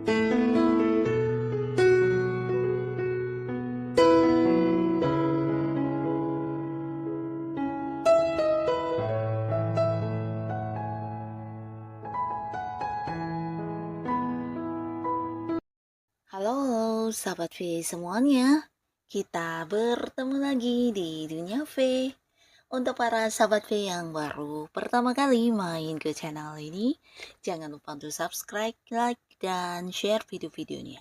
Halo sahabat V semuanya, kita bertemu lagi di Dunia V. Untuk para sahabat V yang baru pertama kali main ke channel ini, jangan lupa untuk subscribe, like, dan share video-videonya.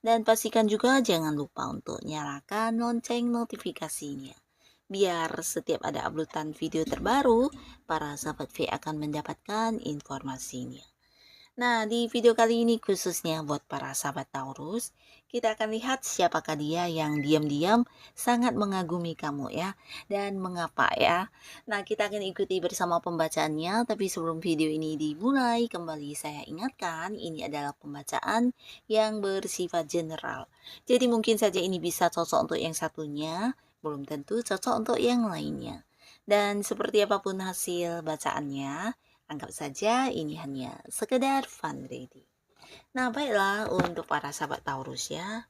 Dan pastikan juga jangan lupa untuk nyalakan lonceng notifikasinya. Biar setiap ada uploadan video terbaru, para sahabat V akan mendapatkan informasinya. Nah, di video kali ini khususnya buat para sahabat Taurus, kita akan lihat siapakah dia yang diam-diam sangat mengagumi kamu ya, dan mengapa ya. Nah, kita akan ikuti bersama pembacaannya, tapi sebelum video ini dimulai, kembali saya ingatkan, ini adalah pembacaan yang bersifat general. Jadi mungkin saja ini bisa cocok untuk yang satunya, belum tentu cocok untuk yang lainnya. Dan seperti apapun hasil bacaannya, anggap saja ini hanya sekedar fun reading. Nah, baiklah untuk para sahabat Taurus ya.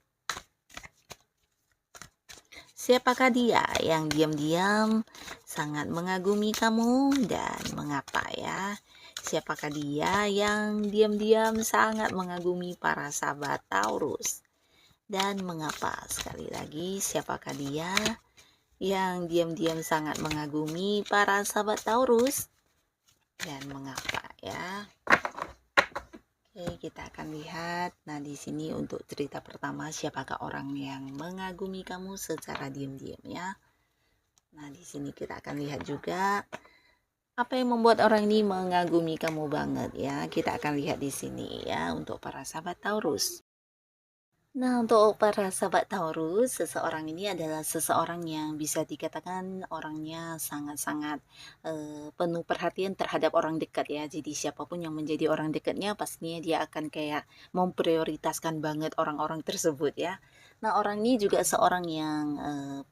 Siapakah dia yang diam-diam sangat mengagumi kamu dan mengapa ya? Siapakah dia yang diam-diam sangat mengagumi para sahabat Taurus dan mengapa? Sekali lagi, siapakah dia yang diam-diam sangat mengagumi para sahabat Taurus dan mengapa ya? Oke, kita akan lihat. Nah, di sini untuk cerita pertama, siapakah orang yang mengagumi kamu secara diam-diam ya. Nah, di sini kita akan lihat juga apa yang membuat orang ini mengagumi kamu banget ya. Kita akan lihat di sini ya untuk para sahabat Taurus. Nah, untuk para sahabat Taurus, seseorang ini adalah seseorang yang bisa dikatakan orangnya sangat-sangat penuh perhatian terhadap orang dekat ya. Jadi siapapun yang menjadi orang dekatnya pastinya dia akan kayak memprioritaskan banget orang-orang tersebut ya. Nah, orang ini juga seorang yang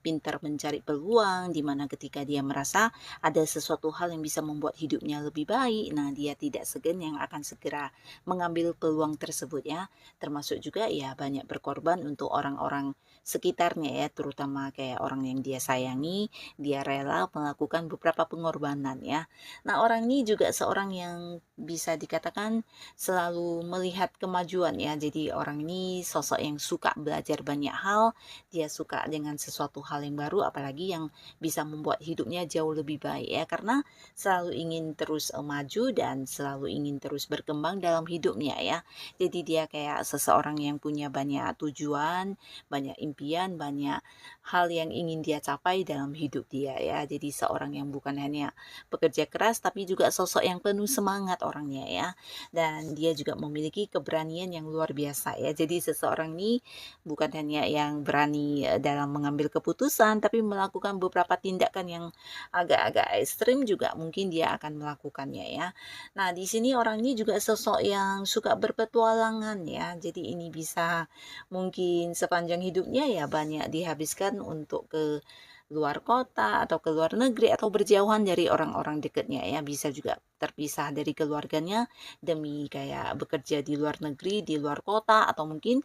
pintar mencari peluang, di mana ketika dia merasa ada sesuatu hal yang bisa membuat hidupnya lebih baik, nah dia tidak segan yang akan segera mengambil peluang tersebut ya. Termasuk juga ya banyak berkorban untuk orang-orang sekitarnya ya, terutama kayak orang yang dia sayangi, dia rela melakukan beberapa pengorbanan ya. Nah, orang ini juga seorang yang bisa dikatakan selalu melihat kemajuan ya. Jadi orang ini sosok yang suka belajar banyak hal, dia suka dengan sesuatu hal yang baru, apalagi yang bisa membuat hidupnya jauh lebih baik ya, karena selalu ingin terus maju dan selalu ingin terus berkembang dalam hidupnya ya. Jadi dia kayak seseorang yang punya banyak tujuan, banyak impian, banyak hal yang ingin dia capai dalam hidup dia ya. Jadi seorang yang bukan hanya pekerja keras tapi juga sosok yang penuh semangat orangnya ya. Dan dia juga memiliki keberanian yang luar biasa ya. Jadi seseorang ini bukan hanya yang berani dalam mengambil keputusan tapi melakukan beberapa tindakan yang agak-agak ekstrim juga mungkin dia akan melakukannya ya. Nah, di sini orang ini juga sosok yang suka berpetualangan ya. Jadi ini bisa mungkin sepanjang hidupnya ya banyak dihabiskan untuk ke luar kota atau ke luar negeri atau berjauhan dari orang-orang dekatnya ya. Bisa juga terpisah dari keluarganya demi kayak bekerja di luar negeri, di luar kota atau mungkin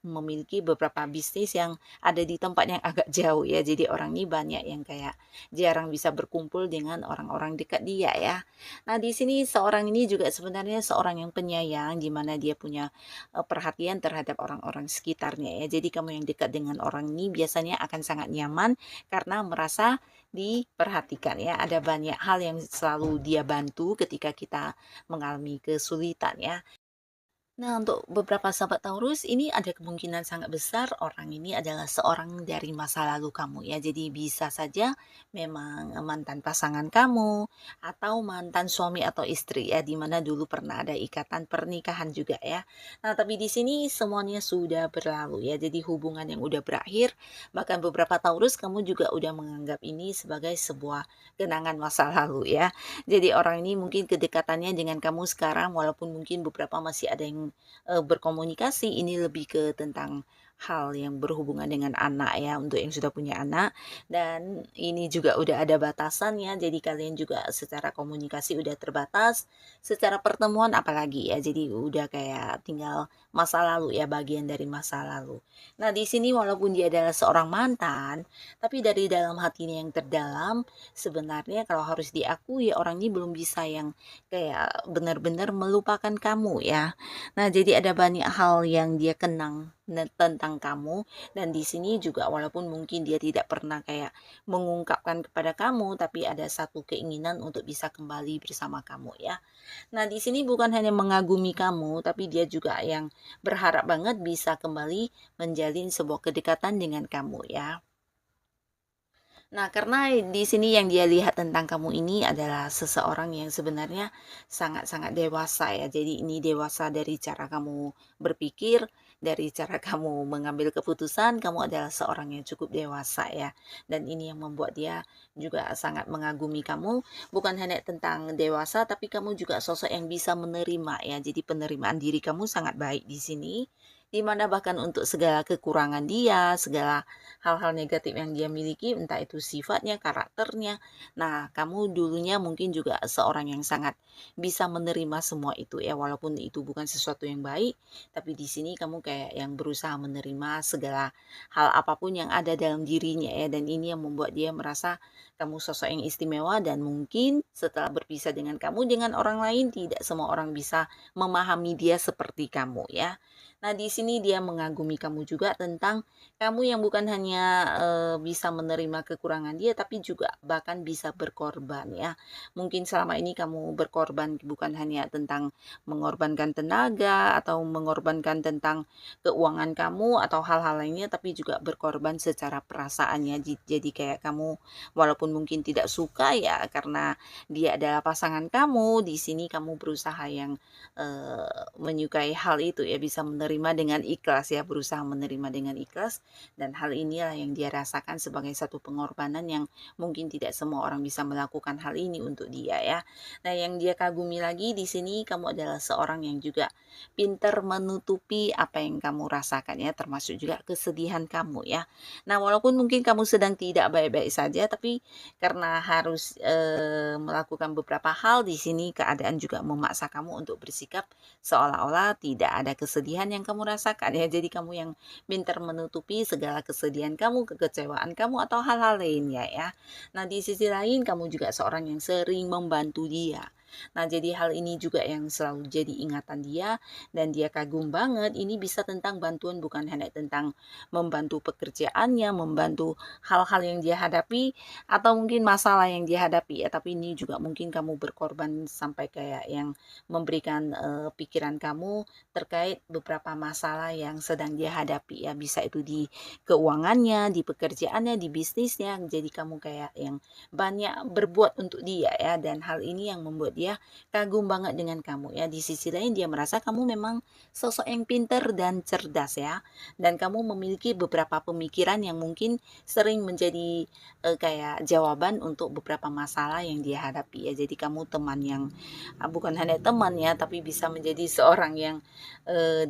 memiliki beberapa bisnis yang ada di tempat yang agak jauh ya. Jadi orang ini banyak yang kayak jarang bisa berkumpul dengan orang-orang dekat dia ya. Nah, di sini seorang ini juga sebenarnya seorang yang penyayang, di mana dia punya perhatian terhadap orang-orang sekitarnya ya. Jadi kamu yang dekat dengan orang ini biasanya akan sangat nyaman karena merasa diperhatikan ya. Ada banyak hal yang selalu dia bantu ketika kita mengalami kesulitan ya. Nah, untuk beberapa sahabat Taurus, ini ada kemungkinan sangat besar orang ini adalah seorang dari masa lalu kamu ya. Jadi bisa saja memang mantan pasangan kamu atau mantan suami atau istri ya, di mana dulu pernah ada ikatan pernikahan juga ya. Nah, tapi di sini semuanya sudah berlalu ya. Jadi hubungan yang udah berakhir, bahkan beberapa Taurus kamu juga udah menganggap ini sebagai sebuah kenangan masa lalu ya. Jadi orang ini mungkin kedekatannya dengan kamu sekarang walaupun mungkin beberapa masih ada yang berkomunikasi, ini lebih ke tentang hal yang berhubungan dengan anak ya, untuk yang sudah punya anak. Dan ini juga udah ada batasannya, jadi kalian juga secara komunikasi udah terbatas, secara pertemuan apalagi ya, jadi udah kayak tinggal masa lalu ya, bagian dari masa lalu. Nah, di sini walaupun dia adalah seorang mantan, tapi dari dalam hatinya yang terdalam, sebenarnya kalau harus diakui orang ini belum bisa yang kayak benar-benar melupakan kamu ya. Nah, jadi ada banyak hal yang dia kenang tentang kamu, dan di sini juga walaupun mungkin dia tidak pernah kayak mengungkapkan kepada kamu, tapi ada satu keinginan untuk bisa kembali bersama kamu ya. Nah, di sini bukan hanya mengagumi kamu, tapi dia juga yang berharap banget bisa kembali menjalin sebuah kedekatan dengan kamu ya. Nah, karena di sini yang dia lihat tentang kamu ini adalah seseorang yang sebenarnya sangat-sangat dewasa ya. Jadi ini dewasa dari cara kamu berpikir, dari cara kamu mengambil keputusan, kamu adalah seorang yang cukup dewasa ya. Dan ini yang membuat dia juga sangat mengagumi kamu, bukan hanya tentang dewasa, tapi kamu juga sosok yang bisa menerima ya. Jadi penerimaan diri kamu sangat baik di sini, di mana bahkan untuk segala kekurangan dia, segala hal-hal negatif yang dia miliki, entah itu sifatnya, karakternya. Nah, kamu dulunya mungkin juga seorang yang sangat bisa menerima semua itu ya, walaupun itu bukan sesuatu yang baik, tapi di sini kamu kayak yang berusaha menerima segala hal apapun yang ada dalam dirinya ya, dan ini yang membuat dia merasa kamu sosok yang istimewa, dan mungkin setelah berpisah dengan kamu dengan orang lain, tidak semua orang bisa memahami dia seperti kamu ya. Nah, di sini dia mengagumi kamu juga tentang kamu yang bukan hanya bisa menerima kekurangan dia, tapi juga bahkan bisa berkorban ya. Mungkin selama ini kamu berkorban bukan hanya tentang mengorbankan tenaga atau mengorbankan tentang keuangan kamu atau hal-hal lainnya, tapi juga berkorban secara perasaannya. Jadi kayak kamu walaupun mungkin tidak suka ya karena dia adalah pasangan kamu, di sini kamu berusaha yang menyukai hal itu ya, bisa menerima dengan ikhlas ya, berusaha menerima dengan ikhlas, dan hal inilah yang dia rasakan sebagai satu pengorbanan yang mungkin tidak semua orang bisa melakukan hal ini untuk dia ya. Nah, yang dia kagumi lagi di sini, kamu adalah seorang yang juga pintar menutupi apa yang kamu rasakan ya, termasuk juga kesedihan kamu ya. Nah, walaupun mungkin kamu sedang tidak baik-baik saja, tapi karena harus melakukan beberapa hal di sini, keadaan juga memaksa kamu untuk bersikap seolah-olah tidak ada kesedihan yang kamu rasakan ya. Jadi kamu yang pintar menutupi segala kesedihan kamu, kekecewaan kamu, atau hal-hal lainnya ya. Nah, di sisi lain kamu juga seorang yang sering membantu dia. Nah, jadi hal ini juga yang selalu jadi ingatan dia, dan dia kagum banget. Ini bisa tentang bantuan, bukan hanya tentang membantu pekerjaannya, membantu hal-hal yang dia hadapi, atau mungkin masalah yang dia hadapi ya, tapi ini juga mungkin kamu berkorban sampai kayak yang memberikan pikiran kamu terkait beberapa masalah yang sedang dia hadapi ya, bisa itu di keuangannya, di pekerjaannya, di bisnisnya. Jadi kamu kayak yang banyak berbuat untuk dia ya, dan hal ini yang membuat dia kagum banget dengan kamu ya. Di sisi lain dia merasa kamu memang sosok yang pintar dan cerdas ya, dan kamu memiliki beberapa pemikiran yang mungkin sering menjadi kayak jawaban untuk beberapa masalah yang dia hadapi ya. Jadi kamu teman yang bukan hanya teman ya, tapi bisa menjadi seorang yang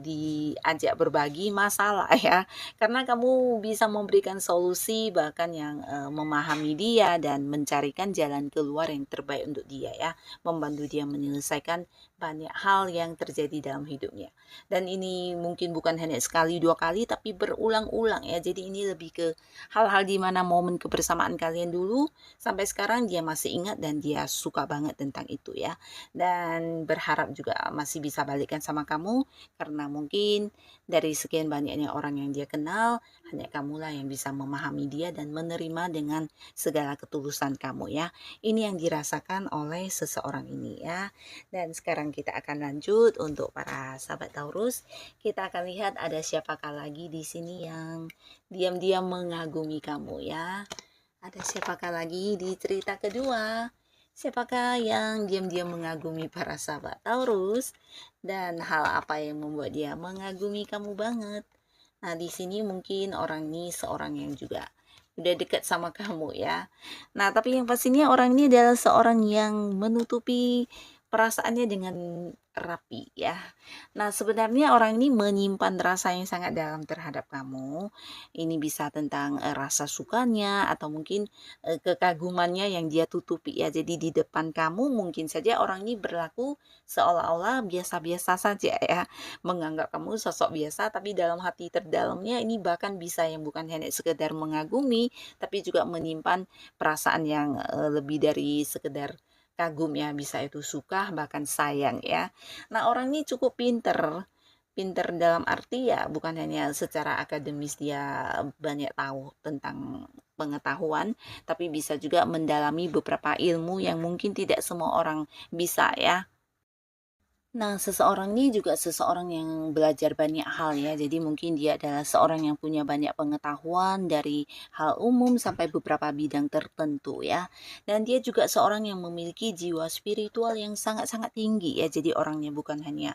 diajak berbagi masalah ya, karena kamu bisa memberikan solusi, bahkan yang memahami dia dan mencarikan jalan keluar yang terbaik untuk dia ya, membantu dia menyelesaikan banyak hal yang terjadi dalam hidupnya. Dan ini mungkin bukan hanya sekali dua kali, tapi berulang-ulang ya. Jadi ini lebih ke hal-hal di mana momen kebersamaan kalian dulu sampai sekarang dia masih ingat, dan dia suka banget tentang itu ya, dan berharap juga masih bisa balikan sama kamu, karena mungkin dari sekian banyaknya orang yang dia kenal, hanya kamulah yang bisa memahami dia dan menerima dengan segala ketulusan kamu ya. Ini yang dirasakan oleh seseorang ini ya. Dan sekarang kita akan lanjut untuk para sahabat Taurus. Kita akan lihat ada siapakah lagi di sini yang diam-diam mengagumi kamu ya. Ada siapakah lagi di cerita kedua? Siapakah yang diam-diam mengagumi para sahabat Taurus, dan hal apa yang membuat dia mengagumi kamu banget? Nah, di sini mungkin orang ini seorang yang juga udah dekat sama kamu ya. Nah, tapi yang pastinya orang ini adalah seorang yang menutupi perasaannya dengan rapi ya. Nah, sebenarnya orang ini menyimpan rasa yang sangat dalam terhadap kamu. Ini bisa tentang rasa sukanya atau mungkin kekagumannya yang dia tutupi ya. Jadi di depan kamu mungkin saja orang ini berlaku seolah-olah biasa-biasa saja ya, menganggap kamu sosok biasa, tapi dalam hati terdalamnya ini bahkan bisa yang bukan hanya sekedar mengagumi, tapi juga menyimpan perasaan yang lebih dari sekedar kagum ya, bisa itu suka bahkan sayang ya. Nah, orang ini cukup pinter. Pinter dalam arti ya bukan hanya secara akademis dia banyak tahu tentang pengetahuan, tapi bisa juga mendalami beberapa ilmu yang mungkin tidak semua orang bisa ya. Nah, seseorang ini juga seseorang yang belajar banyak hal ya. Jadi mungkin dia adalah seorang yang punya banyak pengetahuan dari hal umum sampai beberapa bidang tertentu ya. Dan dia juga seorang yang memiliki jiwa spiritual yang sangat-sangat tinggi ya. Jadi orangnya bukan hanya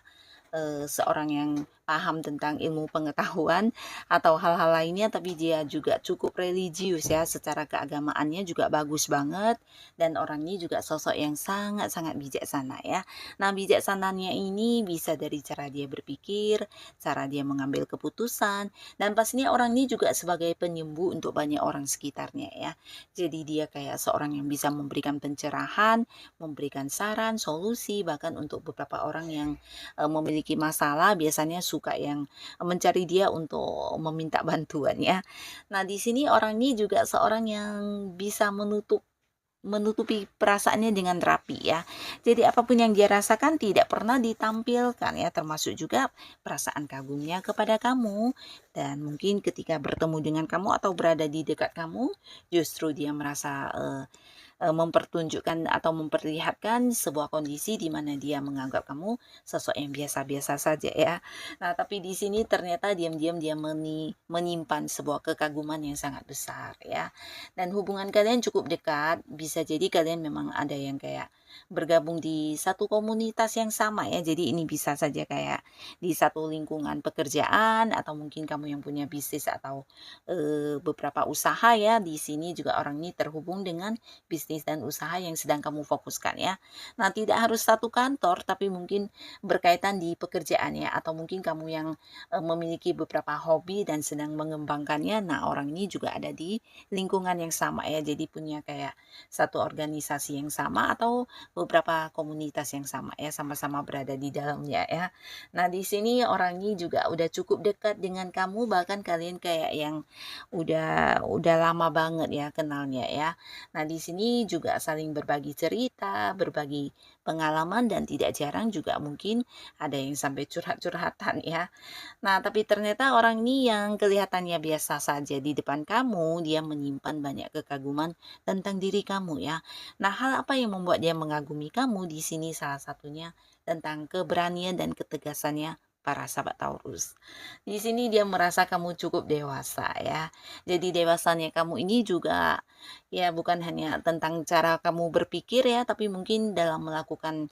seorang yang paham tentang ilmu pengetahuan atau hal-hal lainnya, tapi dia juga cukup religius ya, secara keagamaannya juga bagus banget, dan orang ini juga sosok yang sangat-sangat bijaksana ya. Nah, bijaksananya ini bisa dari cara dia berpikir, cara dia mengambil keputusan, dan pastinya orang ini juga sebagai penyembuh untuk banyak orang sekitarnya ya. Jadi dia kayak seorang yang bisa memberikan pencerahan, memberikan saran, solusi, bahkan untuk beberapa orang yang memiliki masalah biasanya suka yang mencari dia untuk meminta bantuan ya. Nah, di sini orang ini juga seorang yang bisa menutupi perasaannya dengan rapi ya. Jadi apapun yang dia rasakan tidak pernah ditampilkan ya, termasuk juga perasaan kagumnya kepada kamu. Dan mungkin ketika bertemu dengan kamu atau berada di dekat kamu, justru dia merasa mempertunjukkan atau memperlihatkan sebuah kondisi di mana dia menganggap kamu sosok yang biasa-biasa saja ya. Nah, tapi di sini ternyata diam-diam dia menyimpan sebuah kekaguman yang sangat besar ya. Dan hubungan kalian cukup dekat, bisa jadi kalian memang ada yang kayak bergabung di satu komunitas yang sama ya. Jadi ini bisa saja kayak di satu lingkungan pekerjaan atau mungkin kamu yang punya bisnis atau beberapa usaha ya. Di sini juga orang ini terhubung dengan bisnis dan usaha yang sedang kamu fokuskan ya. Nah, tidak harus satu kantor, tapi mungkin berkaitan di pekerjaan ya, atau mungkin kamu yang memiliki beberapa hobi dan sedang mengembangkannya. Nah, orang ini juga ada di lingkungan yang sama ya, jadi punya kayak satu organisasi yang sama atau beberapa komunitas yang sama ya, sama-sama berada di dalamnya ya. Nah, di sini orang ini juga udah cukup dekat dengan kamu, bahkan kalian kayak yang udah lama banget ya kenalnya ya. Nah, di sini juga saling berbagi cerita, berbagi pengalaman, dan tidak jarang juga mungkin ada yang sampai curhat-curhatan ya. Nah, tapi ternyata orang ini yang kelihatannya biasa saja di depan kamu, dia menyimpan banyak kekaguman tentang diri kamu ya. Nah, hal apa yang membuat dia mengagumi kamu? Di sini salah satunya tentang keberanian dan ketegasannya para sahabat Taurus. Di sini dia merasa kamu cukup dewasa ya. Jadi dewasanya kamu ini juga ya bukan hanya tentang cara kamu berpikir ya, tapi mungkin dalam melakukan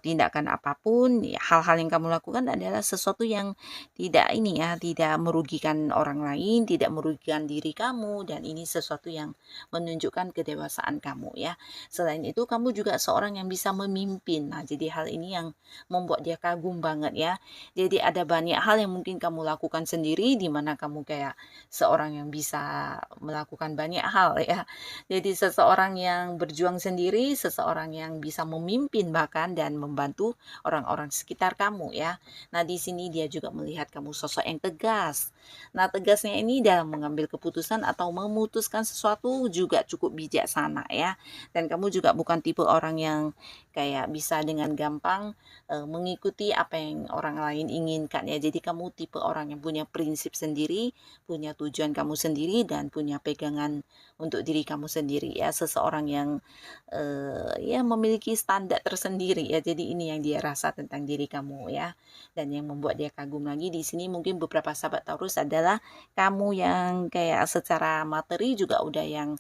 tindakan apapun, ya, hal-hal yang kamu lakukan adalah sesuatu yang tidak ini ya, tidak merugikan orang lain, tidak merugikan diri kamu, dan ini sesuatu yang menunjukkan kedewasaan kamu ya. Selain itu kamu juga seorang yang bisa memimpin. Nah, jadi hal ini yang membuat dia kagum banget ya. Jadi ada banyak hal yang mungkin kamu lakukan sendiri, di mana kamu kayak seorang yang bisa melakukan banyak hal ya. Jadi seseorang yang berjuang sendiri, seseorang yang bisa memimpin bahkan dan membantu orang-orang sekitar kamu ya. Nah, di sini dia juga melihat kamu sosok yang tegas. Nah, tegasnya ini dalam mengambil keputusan atau memutuskan sesuatu juga cukup bijaksana ya. Dan kamu juga bukan tipe orang yang kayak bisa dengan gampang mengikuti apa yang orang lain inginkan ya. Jadi kamu tipe orang yang punya prinsip sendiri, punya tujuan kamu sendiri, dan punya pegangan untuk diri kamu sendiri ya. Seseorang yang ya memiliki standar tersendiri ya. Jadi ini yang dia rasa tentang diri kamu ya. Dan yang membuat dia kagum lagi di sini mungkin beberapa sahabat Taurus adalah kamu yang kayak secara materi juga udah yang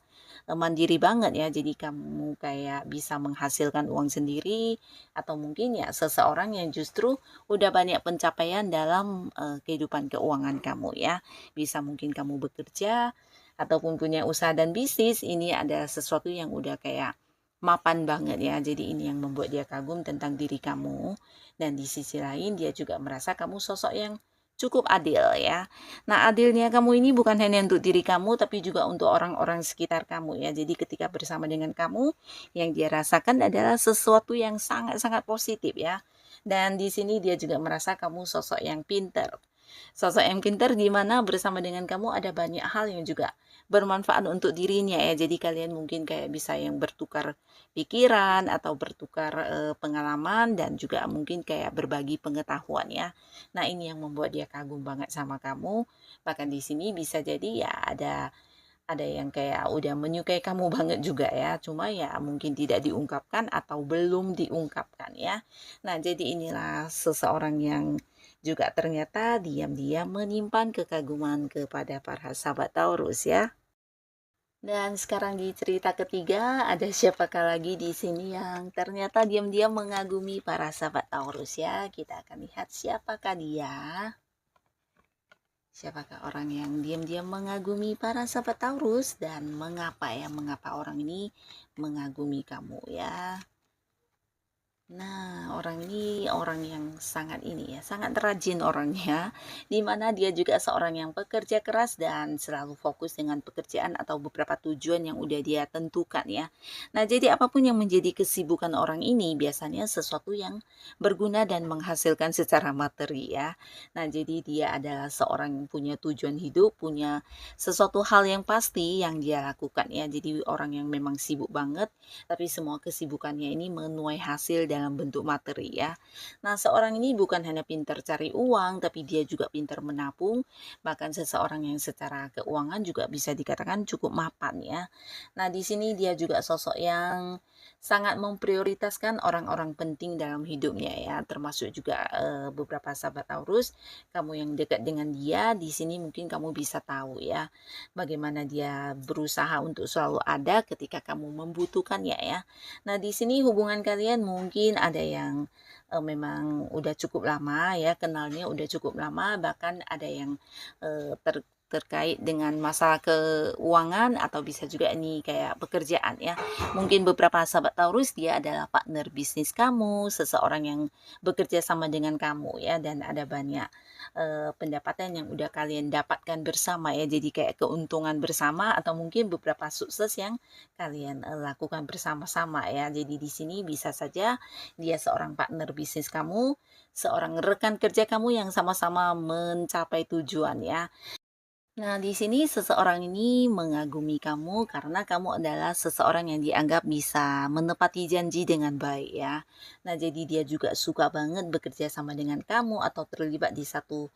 mandiri banget ya. Jadi kamu kayak bisa menghasilkan uang sendiri, atau mungkin ya seseorang yang justru udah banyak pencapaian dalam kehidupan keuangan kamu ya. Bisa mungkin kamu bekerja ataupun punya usaha dan bisnis, ini adalah sesuatu yang udah kayak mapan banget ya. Jadi ini yang membuat dia kagum tentang diri kamu. Dan di sisi lain dia juga merasa kamu sosok yang cukup adil ya. Nah, adilnya kamu ini bukan hanya untuk diri kamu tapi juga untuk orang-orang sekitar kamu ya. Jadi ketika bersama dengan kamu, yang dia rasakan adalah sesuatu yang sangat-sangat positif ya. Dan di sini dia juga merasa kamu sosok yang pintar. Sosok yang pintar di mana bersama dengan kamu ada banyak hal yang juga bermanfaat untuk dirinya ya. Jadi kalian mungkin kayak bisa yang bertukar pikiran atau bertukar pengalaman dan juga mungkin kayak berbagi pengetahuan ya. Nah, ini yang membuat dia kagum banget sama kamu. Bahkan di sini bisa jadi ya ada yang kayak udah menyukai kamu banget juga ya, cuma ya mungkin tidak diungkapkan atau belum diungkapkan ya. Nah, jadi inilah seseorang yang juga ternyata diam-diam menyimpan kekaguman kepada para sahabat Taurus ya. Dan sekarang di cerita ketiga, ada siapakah lagi di sini yang ternyata diam-diam mengagumi para sahabat Taurus ya. Kita akan lihat siapakah dia. Siapakah orang yang diam-diam mengagumi para sahabat Taurus dan mengapa ya, mengapa orang ini mengagumi kamu ya. Nah, orang ini orang yang sangat ini ya, sangat rajin orangnya, di mana dia juga seorang yang pekerja keras dan selalu fokus dengan pekerjaan atau beberapa tujuan yang udah dia tentukan ya. Nah, jadi apapun yang menjadi kesibukan orang ini biasanya sesuatu yang berguna dan menghasilkan secara materi ya. Nah, jadi dia adalah seorang yang punya tujuan hidup, punya sesuatu hal yang pasti yang dia lakukan ya. Jadi orang yang memang sibuk banget, tapi semua kesibukannya ini menuai hasil dalam bentuk materi ya. Nah, seorang ini bukan hanya pintar cari uang, tapi dia juga pintar menabung, bahkan seseorang yang secara keuangan juga bisa dikatakan cukup mapan ya. Nah, di sini dia juga sosok yang sangat memprioritaskan orang-orang penting dalam hidupnya ya, termasuk juga beberapa sahabat Taurus, kamu yang dekat dengan dia, di sini mungkin kamu bisa tahu ya, bagaimana dia berusaha untuk selalu ada ketika kamu membutuhkannya ya. Nah, di sini hubungan kalian mungkin ada yang memang udah cukup lama ya, kenalnya udah cukup lama, bahkan ada yang terkait dengan masalah keuangan atau bisa juga ini kayak pekerjaan ya. Mungkin beberapa sahabat Taurus dia adalah partner bisnis kamu, seseorang yang bekerja sama dengan kamu ya, dan ada banyak pendapatan yang udah kalian dapatkan bersama ya. Jadi kayak keuntungan bersama atau mungkin beberapa sukses yang kalian lakukan bersama-sama ya. Jadi di sini bisa saja dia seorang partner bisnis kamu, seorang rekan kerja kamu yang sama-sama mencapai tujuan ya. Nah, di sini seseorang ini mengagumi kamu karena kamu adalah seseorang yang dianggap bisa menepati janji dengan baik ya. Nah, jadi dia juga suka banget bekerja sama dengan kamu atau terlibat di satu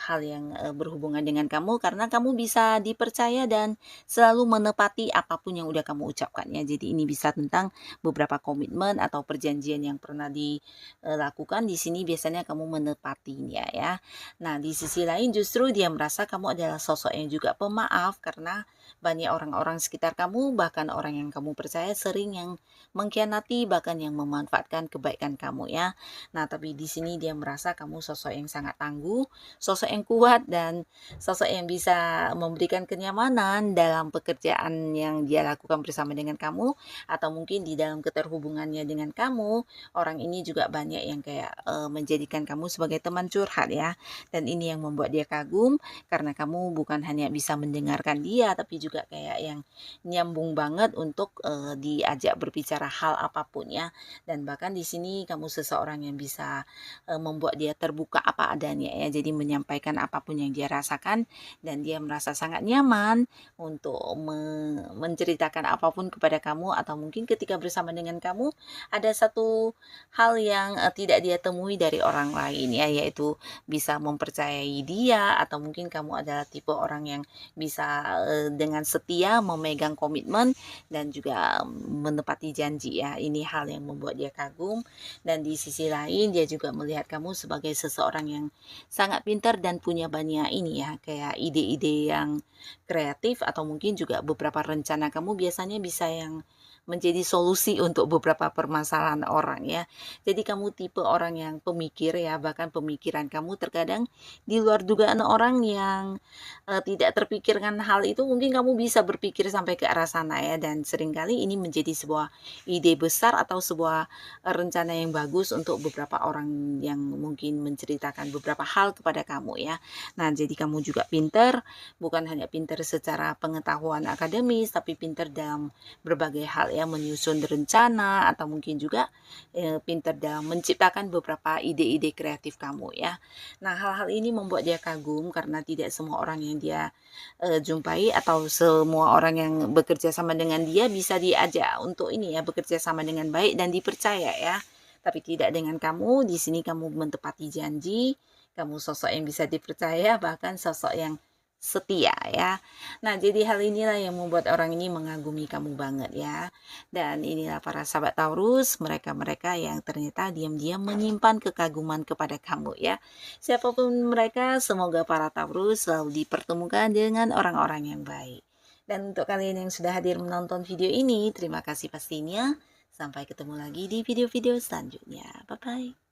hal yang berhubungan dengan kamu karena kamu bisa dipercaya dan selalu menepati apapun yang udah kamu ucapkan ya. Jadi ini bisa tentang beberapa komitmen atau perjanjian yang pernah dilakukan. Di sini biasanya kamu menepatinya ya. Nah, di sisi lain justru dia merasa kamu adalah sosok yang juga pemaaf karena banyak orang-orang sekitar kamu, bahkan orang yang kamu percaya sering yang mengkhianati, bahkan yang memanfaatkan kebaikan kamu ya. Nah, tapi di sini dia merasa kamu sosok yang sangat tangguh, sosok yang kuat, dan sosok yang bisa memberikan kenyamanan dalam pekerjaan yang dia lakukan bersama dengan kamu, atau mungkin di dalam keterhubungannya dengan kamu. Orang ini juga banyak yang kayak menjadikan kamu sebagai teman curhat ya. Dan ini yang membuat dia kagum karena kamu bukan hanya bisa mendengarkan dia tapi juga kayak yang nyambung banget untuk diajak berbicara hal apapun ya. Dan bahkan di sini kamu seseorang yang bisa membuat dia terbuka apa adanya ya. Jadi menyampaikan apapun yang dia rasakan dan dia merasa sangat nyaman untuk menceritakan apapun kepada kamu, atau mungkin ketika bersama dengan kamu ada satu hal yang tidak dia temui dari orang lain ya, yaitu bisa mempercayai dia, atau mungkin kamu adalah tipe orang yang bisa dengan setia memegang komitmen dan juga menepati janji ya. Ini hal yang membuat dia kagum, dan di sisi lain dia juga melihat kamu sebagai seseorang yang sangat pintar dan punya banyak ini ya, kayak ide-ide yang kreatif, atau mungkin juga beberapa rencana kamu biasanya bisa yang menjadi solusi untuk beberapa permasalahan orang ya. Jadi kamu tipe orang yang pemikir ya, bahkan pemikiran kamu terkadang di luar dugaan orang yang tidak terpikirkan hal itu, mungkin kamu bisa berpikir sampai ke arah sana ya, dan seringkali ini menjadi sebuah ide besar atau sebuah rencana yang bagus untuk beberapa orang yang mungkin menceritakan beberapa hal kepada kamu ya. Nah, jadi kamu juga pinter, bukan hanya pinter secara pengetahuan akademis, tapi pinter dalam berbagai hal ya, menyusun rencana atau mungkin juga pinter dalam menciptakan beberapa ide-ide kreatif kamu ya. Nah, hal-hal ini membuat dia kagum karena tidak semua orang yang dia jumpai atau semua orang yang bekerja sama dengan dia bisa diajak untuk ini ya, bekerja sama dengan baik dan dipercaya ya. Tapi tidak dengan kamu. Di sini kamu menepati janji, kamu sosok yang bisa dipercaya, bahkan sosok yang setia ya. Nah, jadi hal inilah yang membuat orang ini mengagumi kamu banget ya. Dan inilah para sahabat Taurus, mereka-mereka yang ternyata diam-diam menyimpan kekaguman kepada kamu ya. Siapapun mereka, semoga para Taurus selalu dipertemukan dengan orang-orang yang baik. Dan untuk kalian yang sudah hadir menonton video ini, terima kasih pastinya. Sampai ketemu lagi di video-video selanjutnya. Bye-bye.